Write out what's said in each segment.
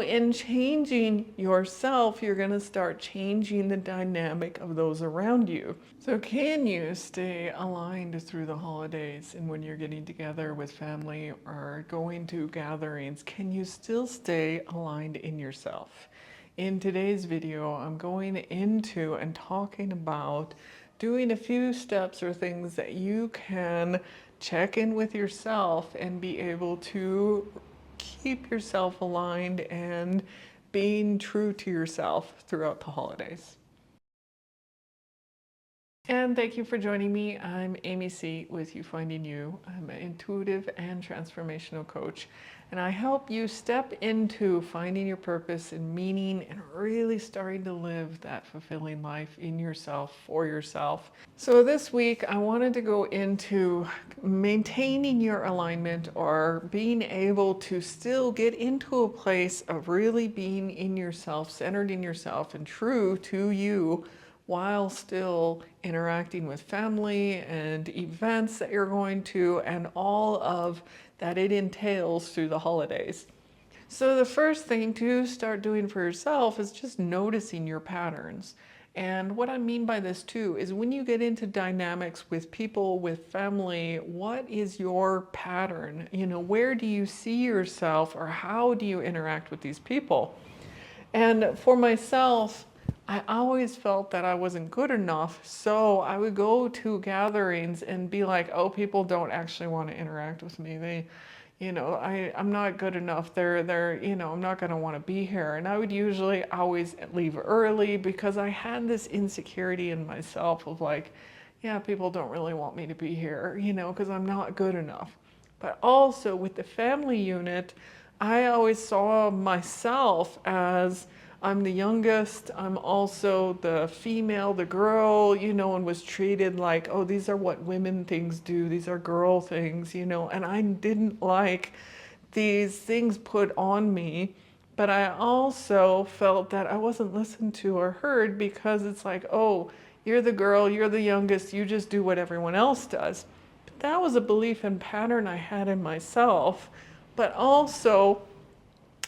in changing yourself, you're going to start changing the dynamic of those around you. So can you stay aligned through the holidays and when you're getting together with family or going to gatherings? Can you still stay aligned in yourself? In today's video, I'm going into and talking about doing a few steps or things that you can check in with yourself and be able to keep yourself aligned and being true to yourself throughout the holidays. And thank you for joining me. I'm Amy C. with You Finding You. I'm an intuitive and transformational coach, and I help you step into finding your purpose and meaning and really starting to live that fulfilling life in yourself, for yourself. So this week, I wanted to go into maintaining your alignment or being able to still get into a place of really being in yourself, centered in yourself, and true to you, while still interacting with family and events that you're going to and all of that it entails through the holidays. So the first thing to start doing for yourself is just noticing your patterns. And what I mean by this too is when you get into dynamics with people, with family, what is your pattern? You know, where do you see yourself or how do you interact with these people? And for myself, I always felt that I wasn't good enough, so I would go to gatherings and be like, oh, people don't actually want to interact with me. I'm not good enough. I'm not going to want to be here. And I would usually always leave early because I had this insecurity in myself of like, yeah, people don't really want me to be here, because I'm not good enough. But also with the family unit, I always saw myself as I'm the youngest, I'm also the female, the girl, and was treated like, oh, these are what women things do, these are girl things, and I didn't like these things put on me, but I also felt that I wasn't listened to or heard because it's like, oh, you're the girl, you're the youngest, you just do what everyone else does. But that was a belief and pattern I had in myself, but also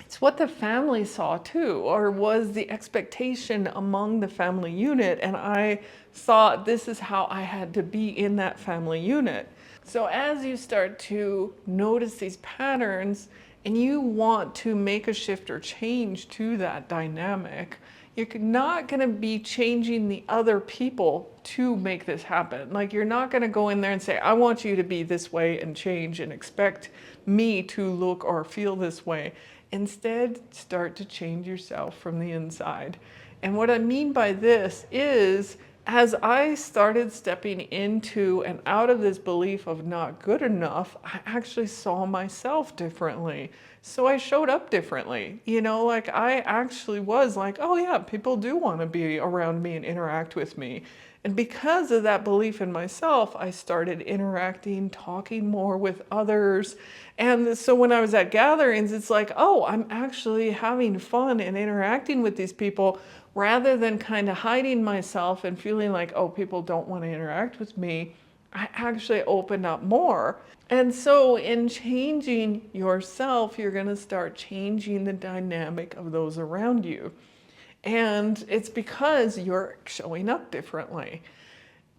it's what the family saw too, or was the expectation among the family unit, and I thought this is how I had to be in that family unit. So as you start to notice these patterns and you want to make a shift or change to that dynamic, you're not going to be changing the other people to make this happen. Like, you're not going to go in there and say, I want you to be this way and change and expect me to look or feel this way. Instead, start to change yourself from the inside. And what I mean by this is, as I started stepping into and out of this belief of not good enough, I actually saw myself differently. So I showed up differently. Like I actually was like, oh yeah, people do want to be around me and interact with me. And because of that belief in myself, I started interacting, talking more with others. And so when I was at gatherings, it's like, oh, I'm actually having fun and interacting with these people rather than kind of hiding myself and feeling like, oh, people don't want to interact with me. I actually opened up more. And so in changing yourself, you're going to start changing the dynamic of those around you. And it's because you're showing up differently.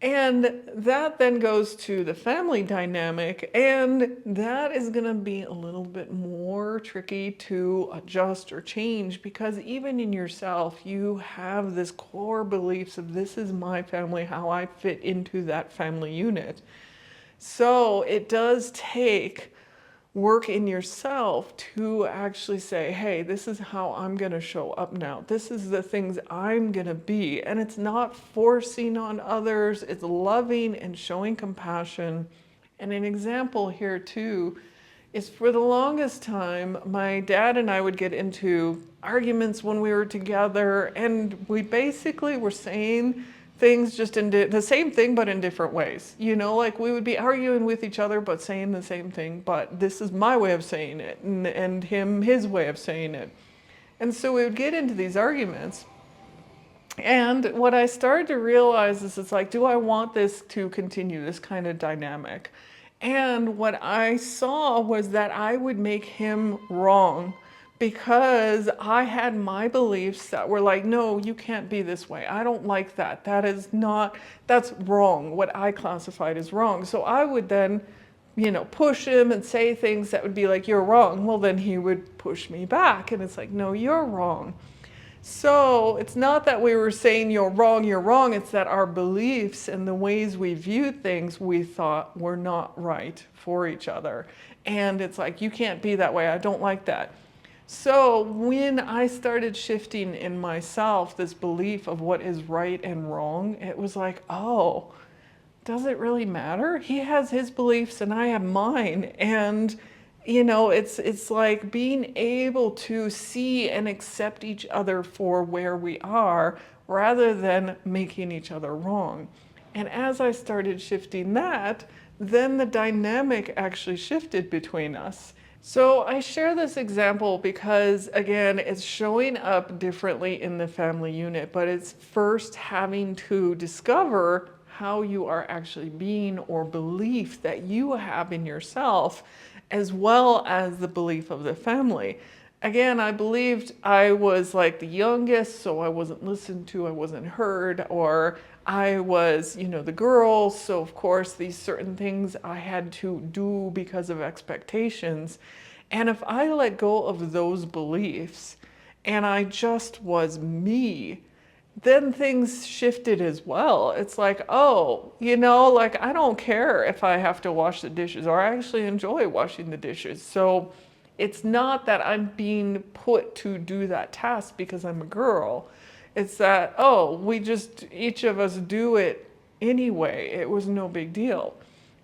And that then goes to the family dynamic, and that is going to be a little bit more tricky to adjust or change, because even in yourself, you have this core beliefs of this is my family, how I fit into that family unit. So it does take work in yourself to actually say, hey, this is how I'm going to show up now. This is the things I'm going to be. And it's not forcing on others. It's loving and showing compassion. And an example here too is, for the longest time, my dad and I would get into arguments when we were together, and we basically were saying things just in the same thing but in different ways. Like we would be arguing with each other but saying the same thing, but this is my way of saying it, and him his way of saying it. And so we would get into these arguments, and what I started to realize is, it's like, do I want this to continue, this kind of dynamic? And what I saw was that I would make him wrong because I had my beliefs that were like, no, you can't be this way. I don't like that. That's wrong. What I classified as wrong. So I would then, push him and say things that would be like, you're wrong. Well, then he would push me back. And it's like, no, you're wrong. So it's not that we were saying you're wrong. It's that our beliefs and the ways we viewed things we thought were not right for each other. And it's like, you can't be that way. I don't like that. So when I started shifting in myself this belief of what is right and wrong, it was like, oh, does it really matter? He has his beliefs and I have mine. And it's like being able to see and accept each other for where we are rather than making each other wrong. And as I started shifting that, then the dynamic actually shifted between us. So I share this example because, again, it's showing up differently in the family unit, but it's first having to discover how you are actually being or belief that you have in yourself, as well as the belief of the family. Again, I believed I was like the youngest, so I wasn't listened to, I wasn't heard, or I was, the girl, so of course these certain things I had to do because of expectations. And if I let go of those beliefs and I just was me, then things shifted as well. It's like, oh, like I don't care if I have to wash the dishes, or I actually enjoy washing the dishes. So it's not that I'm being put to do that task because I'm a girl. It's that, oh, each of us do it anyway. It was no big deal.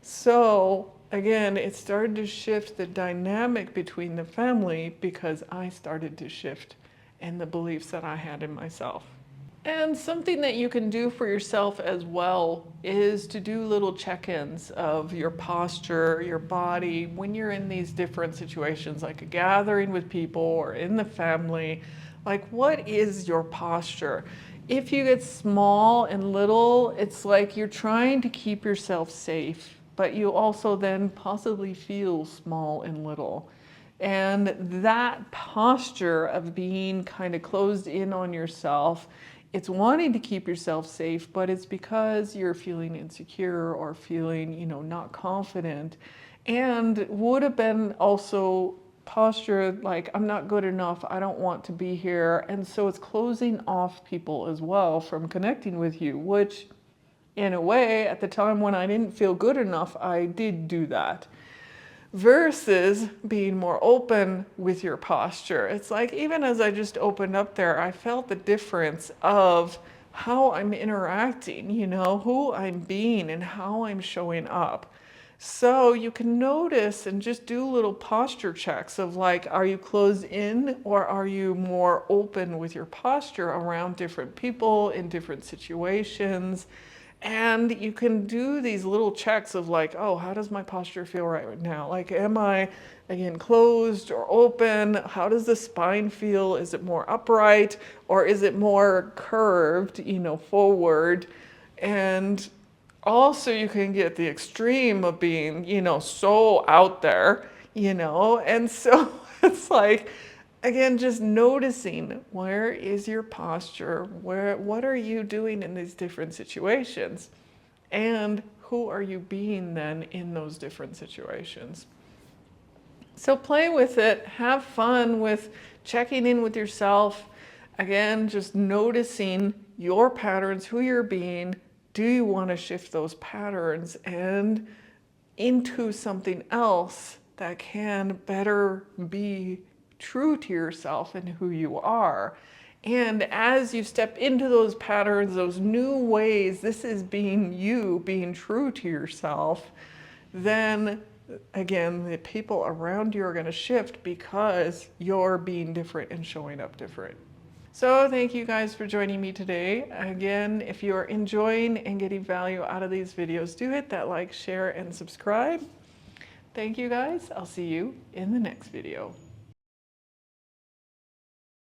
So again, it started to shift the dynamic between the family because I started to shift in the beliefs that I had in myself. And something that you can do for yourself as well is to do little check-ins of your posture, your body, when you're in these different situations, like a gathering with people or in the family. Like, what is your posture? If you get small and little, it's like you're trying to keep yourself safe, but you also then possibly feel small and little. And that posture of being kind of closed in on yourself, it's wanting to keep yourself safe, but it's because you're feeling insecure or feeling, not confident. And would have been also posture like, I'm not good enough, I don't want to be here. And so it's closing off people as well from connecting with you, which in a way, at the time when I didn't feel good enough, I did do that. Versus being more open with your posture. It's like, even as I just opened up there, I felt the difference of how I'm interacting, who I'm being and how I'm showing up. So you can notice and just do little posture checks of like, are you closed in or are you more open with your posture around different people in different situations? And you can do these little checks of like, oh, how does my posture feel right now? Like, am I, again, closed or open? How does the spine feel? Is it more upright or is it more curved, forward? And also you can get the extreme of being, so out there, and so it's like, again, just noticing where is your posture, what are you doing in these different situations, and who are you being then in those different situations. So play with it, have fun with checking in with yourself. Again, just noticing your patterns, who you're being. Do you want to shift those patterns and into something else that can better be true to yourself and who you are? And as you step into those patterns, those new ways, this is being you, being true to yourself, then again, the people around you are going to shift because you're being different and showing up different. So thank you guys for joining me today. Again, if you are enjoying and getting value out of these videos, do hit that like, share, and subscribe. Thank you guys. I'll see you in the next video.